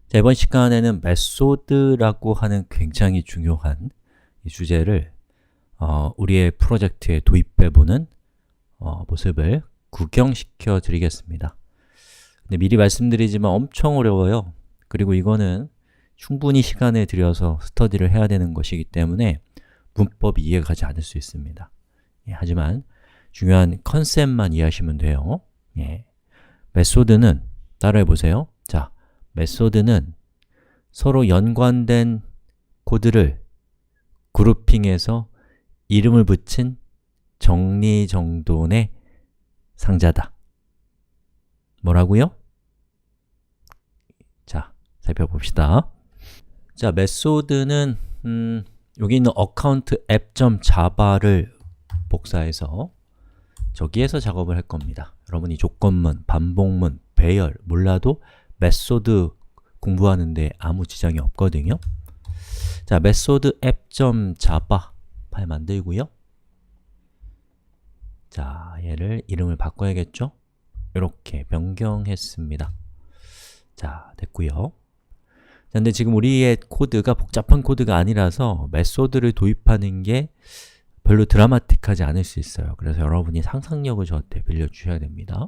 자, 이번 시간에는 메소드라고 하는 굉장히 중요한 이 주제를 우리의 프로젝트에 도입해보는 모습을 구경시켜 드리겠습니다. 근데 미리 말씀드리지만 엄청 어려워요. 그리고 이거는 충분히 시간을 들여서 스터디를 해야 되는 것이기 때문에 문법이 이해가 가지 않을 수 있습니다. 하지만 중요한 컨셉만 이해하시면 돼요. 메소드는 따라해보세요. 자, 메소드는 서로 연관된 코드를 그룹핑해서 이름을 붙인 정리정돈의 상자다. 뭐라고요? 자, 살펴봅시다. 자, 메소드는 여기 있는 어카운트 app.java를 복사해서 저기에서 작업을 할 겁니다. 여러분이 조건문, 반복문, 배열 몰라도 메소드 공부하는데 아무 지장이 없거든요. 자, 메소드 app.java 파일 만들고요. 자, 얘를 이름을 바꿔야겠죠? 이렇게 변경했습니다. 자, 됐고요. 자, 근데 지금 우리의 코드가 복잡한 코드가 아니라서 메소드를 도입하는 게 별로 드라마틱하지 않을 수 있어요. 그래서 여러분이 상상력을 저한테 빌려주셔야 됩니다.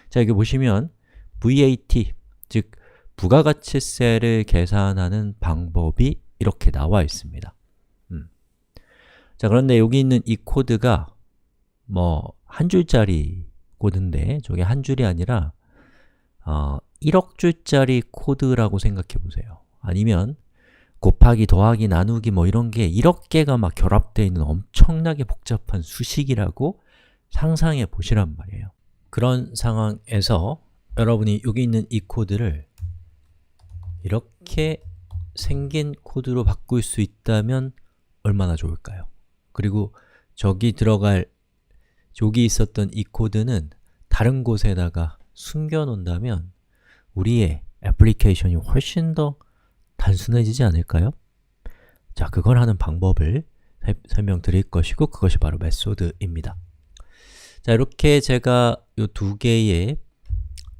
자, 여기 보시면 VAT, 즉 부가가치세를 계산하는 방법이 이렇게 나와 있습니다. 자, 그런데 여기 있는 이 코드가 한 줄짜리 코드인데 저게 한 줄이 아니라 1억 줄짜리 코드라고 생각해 보세요. 아니면 곱하기, 더하기, 나누기 이런 게 1억 개가 막 결합되어 있는 엄청나게 복잡한 수식이라고 상상해 보시란 말이에요. 그런 상황에서 여러분이 여기 있는 이 코드를 이렇게 생긴 코드로 바꿀 수 있다면 얼마나 좋을까요? 그리고 저기 있었던 이 코드는 다른 곳에다가 숨겨 놓는다면 우리의 애플리케이션이 훨씬 더 단순해지지 않을까요? 자, 그걸 하는 방법을 설명드릴 것이고 그것이 바로 메소드입니다. 자, 이렇게 제가 이 두 개의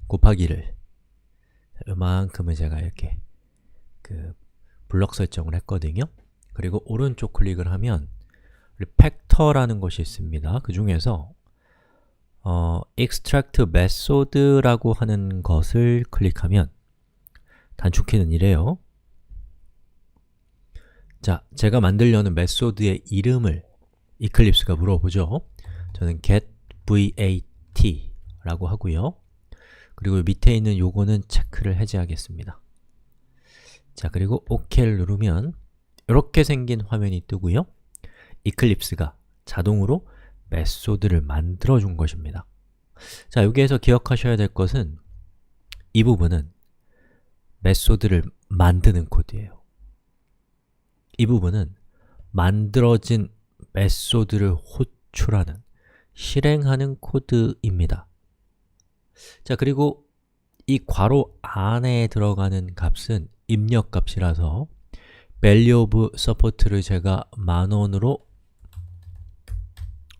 곱하기를 이만큼을 제가 이렇게 블럭 설정을 했거든요. 그리고 오른쪽 클릭을 하면 팩터라는 것이 있습니다. 그 중에서 extract method라고 하는 것을 클릭하면 단축키는 이래요. 자, 제가 만들려는 메소드의 이름을 이클립스가 물어보죠. 저는 getVat 라고 하고요. 그리고 밑에 있는 요거는 체크를 해제하겠습니다. 자, 그리고 OK를 누르면 이렇게 생긴 화면이 뜨고요. 이클립스가 자동으로 메소드를 만들어 준 것입니다. 자, 여기에서 기억하셔야 될 것은 이 부분은 메소드를 만드는 코드예요. 이 부분은 만들어진 메소드를 호출하는, 실행하는 코드입니다. 자, 그리고 이 괄호 안에 들어가는 값은 입력값이라서 value of support를 제가 10,000원으로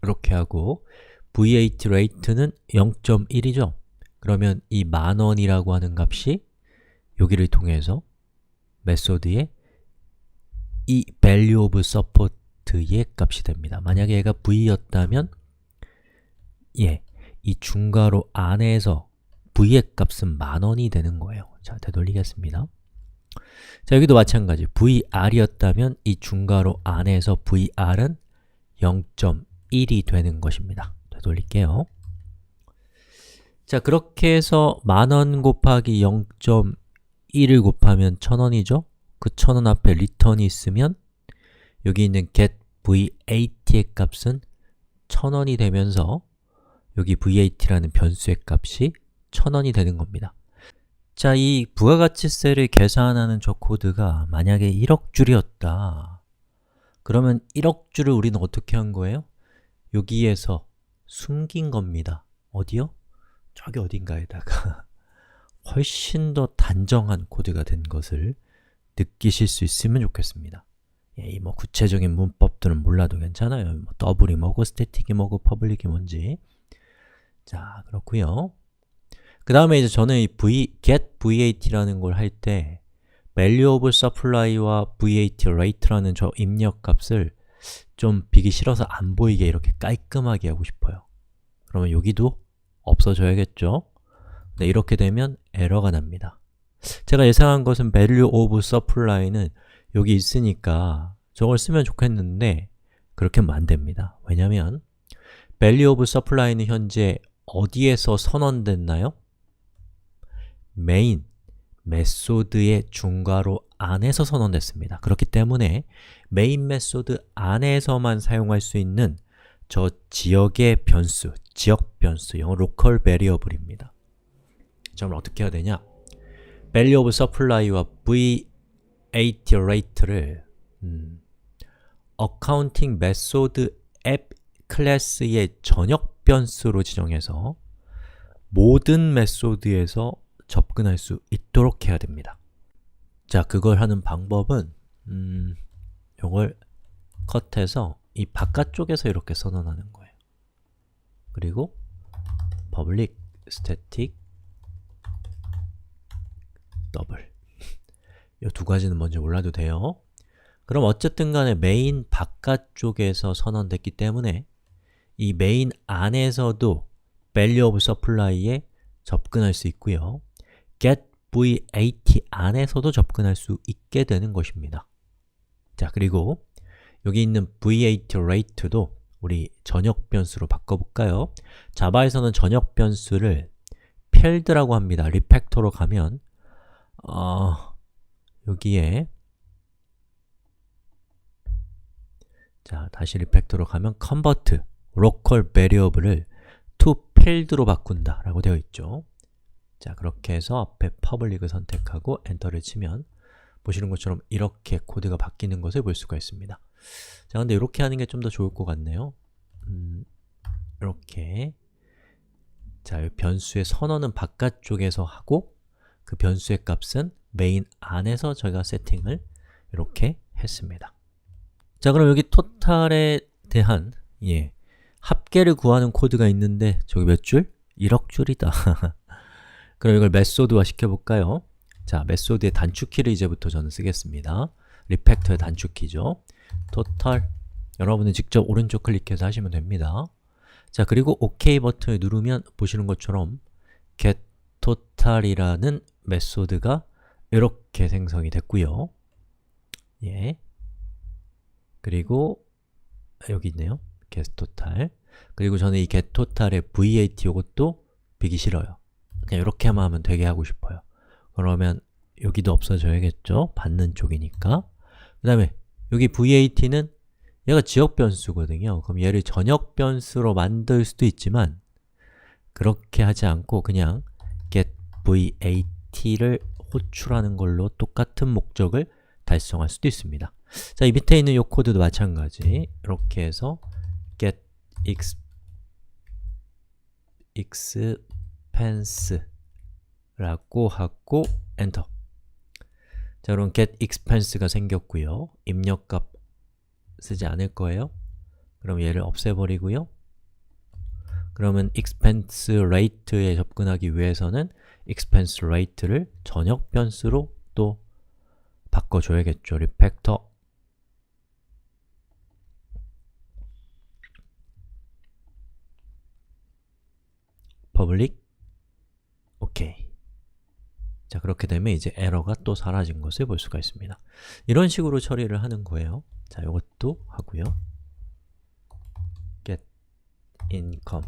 이렇게 하고 VAT rate는 0.1이죠. 그러면 이 10,000원이라고 하는 값이 여기를 통해서 메소드의 이 value of support의 값이 됩니다. 만약에 얘가 V였다면 이 중괄호 안에서 V의 값은 10,000원이 되는 거예요. 자, 되돌리겠습니다. 자, 여기도 마찬가지 VR이었다면 이 중괄호 안에서 VR은 0.1이 되는 것입니다. 되돌릴게요. 자, 그렇게 해서 10,000원 곱하기 0.1을 곱하면 1,000원이죠? 그 1,000원 앞에 return이 있으면 여기 있는 getVat의 값은 1,000원이 되면서 여기 VAT라는 변수의 값이 1,000원이 되는 겁니다. 자, 이 부가가치세를 계산하는 저 코드가 만약에 1억 줄이었다. 그러면 1억 줄을 우리는 어떻게 한 거예요? 여기에서 숨긴 겁니다. 어디요? 저기 어딘가에다가 훨씬 더 단정한 코드가 된 것을 느끼실 수 있으면 좋겠습니다. 이 구체적인 문법들은 몰라도 괜찮아요. 더블이 뭐고, 스태틱이 뭐고, 퍼블릭이 뭔지. 자, 그렇고요. 그 다음에 이제 저는 이 getVat라는 걸 할 때 value of supply와 VAT rate라는 저 입력값을 좀 비기 싫어서 안 보이게 이렇게 깔끔하게 하고 싶어요. 그러면 여기도 없어져야겠죠? 네, 이렇게 되면 에러가 납니다. 제가 예상한 것은 value of supply는 여기 있으니까 저걸 쓰면 좋겠는데 그렇게 하면 안 됩니다. 왜냐면 value of supply는 현재 어디에서 선언됐나요? main 메소드의 중괄호 안에서 선언됐습니다. 그렇기 때문에 main 메소드 안에서만 사용할 수 있는 저 지역의 변수, 지역 변수, 영어 local variable입니다. 그럼 어떻게 해야 되냐? value of supply와 VAT rate를 accounting method app 클래스의 전역 변수로 지정해서 모든 메소드에서 접근할 수 있도록 해야 됩니다. 자, 그걸 하는 방법은 이걸 컷해서 이 바깥쪽에서 이렇게 선언하는 거예요. 그리고 public static 더블 이 두 가지는 먼저 몰라도 돼요. 그럼 어쨌든 간에 main 바깥쪽에서 선언됐기 때문에 이 main 안에서도 value of supply에 접근할 수 있고요. get VAT 안에서도 접근할 수 있게 되는 것입니다. 자, 그리고 여기 있는 VAT rate도 우리 전역 변수로 바꿔볼까요? 자바에서는 전역 변수를 field라고 합니다. 리팩터로 가면 여기에 자, 다시 리팩터로 가면 convert local variable을 to field로 바꾼다 라고 되어 있죠. 자, 그렇게 해서 앞에 public을 선택하고 엔터를 치면 보시는 것처럼 이렇게 코드가 바뀌는 것을 볼 수가 있습니다. 자, 근데 이렇게 하는 게 좀 더 좋을 것 같네요. 이렇게 자, 이 변수의 선언은 바깥쪽에서 하고 그 변수의 값은 메인 안에서 저희가 세팅을 이렇게 했습니다. 자, 그럼 여기 토탈에 대한 합계를 구하는 코드가 있는데 저기 몇 줄? 1억 줄이다. 그럼 이걸 메소드화 시켜볼까요? 자, 메소드의 단축키를 이제부터 저는 쓰겠습니다. 리팩터의 단축키죠. total 여러분은 직접 오른쪽 클릭해서 하시면 됩니다. 자, 그리고 OK 버튼을 누르면 보시는 것처럼 getTotal이라는 메소드가 이렇게 생성이 됐고요. 그리고 여기 있네요. getTotal. 그리고 저는 이 getTotal의 VAT 이것도 비기 싫어요. 그냥 이렇게 하면 되게 하고 싶어요. 그러면 여기도 없어져야겠죠? 받는 쪽이니까. 그 다음에 여기 VAT는 얘가 지역 변수거든요. 그럼 얘를 전역 변수로 만들 수도 있지만 그렇게 하지 않고 그냥 getVAT를 호출하는 걸로 똑같은 목적을 달성할 수도 있습니다. 자, 이 밑에 있는 이 코드도 마찬가지. 이렇게 해서 getExpense라고 하고 엔터. 자, 그럼 getExpense가 생겼고요. 입력값 쓰지 않을 거예요. 그럼 얘를 없애버리고요. 그러면 expense rate에 접근하기 위해서는 expense rate를 전역 변수로 또 바꿔줘야겠죠. 리팩터 public OK. 자, 그렇게 되면 이제 에러가 또 사라진 것을 볼 수가 있습니다. 이런 식으로 처리를 하는 거예요. 자, 이것도 하고요. get income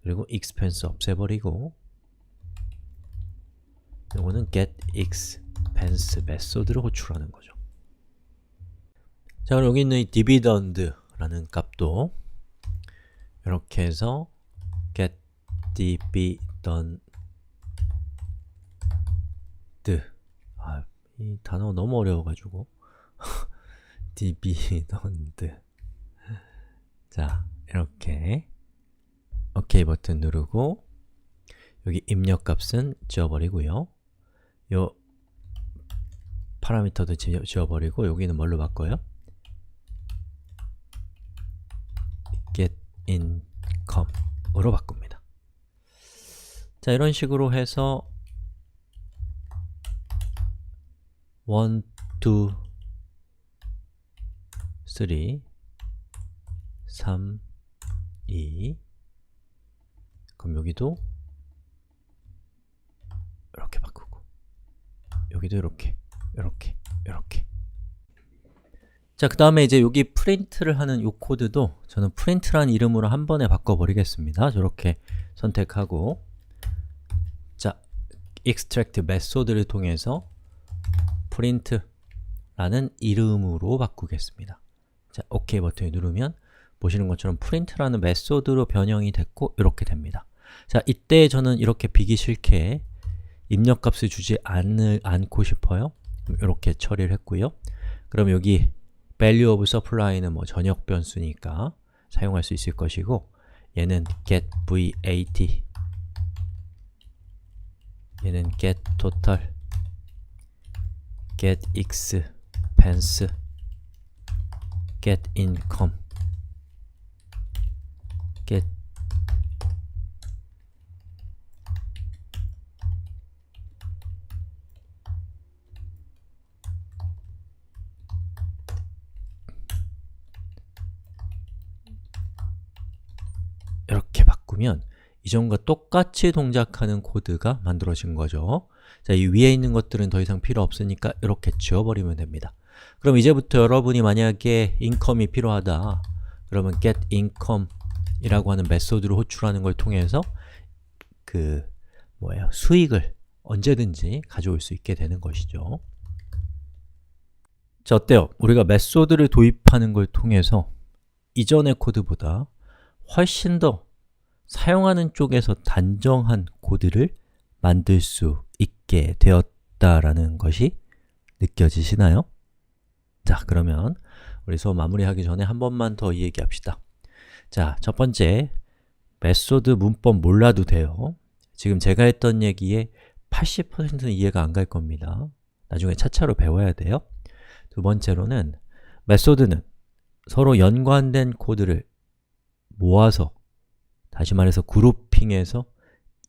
그리고 expense 없애버리고 이거는 get expense 메소드를 호출하는 거죠. 자, 그럼 여기 있는 이 dividend라는 값도 이렇게 해서 get dividend 이 단어가 너무 어려워가지고 dividend 자, 이렇게 OK 버튼 누르고 여기 입력값은 지워버리고요. 요 파라미터도 지워버리고 여기는 뭘로 바꿔요? get income으로 바꿉니다. 자, 이런 식으로 해서 1, 2, 3, 3, 2 그럼 여기도 이렇게 바꾸고 여기도 이렇게 자, 그 다음에 이제 여기 프린트를 하는 이 코드도 저는 프린트라는 이름으로 한 번에 바꿔버리겠습니다. 저렇게 선택하고 자, extract 메소드를 통해서 print라는 이름으로 바꾸겠습니다. 자, OK 버튼을 누르면 보시는 것처럼 print라는 메소드로 변형이 됐고 이렇게 됩니다. 자, 이때 저는 이렇게 비기 싫게 입력값을 주지 않고 싶어요. 이렇게 처리를 했고요. 그럼 여기 value of supply는 뭐 전역 변수니까 사용할 수 있을 것이고 얘는 get VAT 얘는 get total get expense get income get 이렇게 바꾸면 이전과 똑같이 동작하는 코드가 만들어진 거죠. 자, 이 위에 있는 것들은 더 이상 필요 없으니까 이렇게 지워버리면 됩니다. 그럼 이제부터 여러분이 만약에 income이 필요하다 그러면 get income 이라고 하는 메소드를 호출하는 걸 통해서 수익을 언제든지 가져올 수 있게 되는 것이죠. 자, 어때요? 우리가 메소드를 도입하는 걸 통해서 이전의 코드보다 훨씬 더 사용하는 쪽에서 단정한 코드를 만들 수 있게 되었다라는 것이 느껴지시나요? 자, 그러면 우리 수업 마무리하기 전에 한 번만 더 이 얘기합시다. 자, 첫 번째, 메소드 문법 몰라도 돼요. 지금 제가 했던 얘기의 80%는 이해가 안 갈 겁니다. 나중에 차차로 배워야 돼요. 두 번째로는 메소드는 서로 연관된 코드를 모아서 다시 말해서 그룹핑해서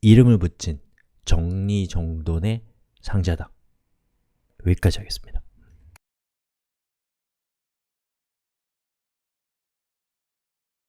이름을 붙인 정리정돈의 상자다. 여기까지 하겠습니다.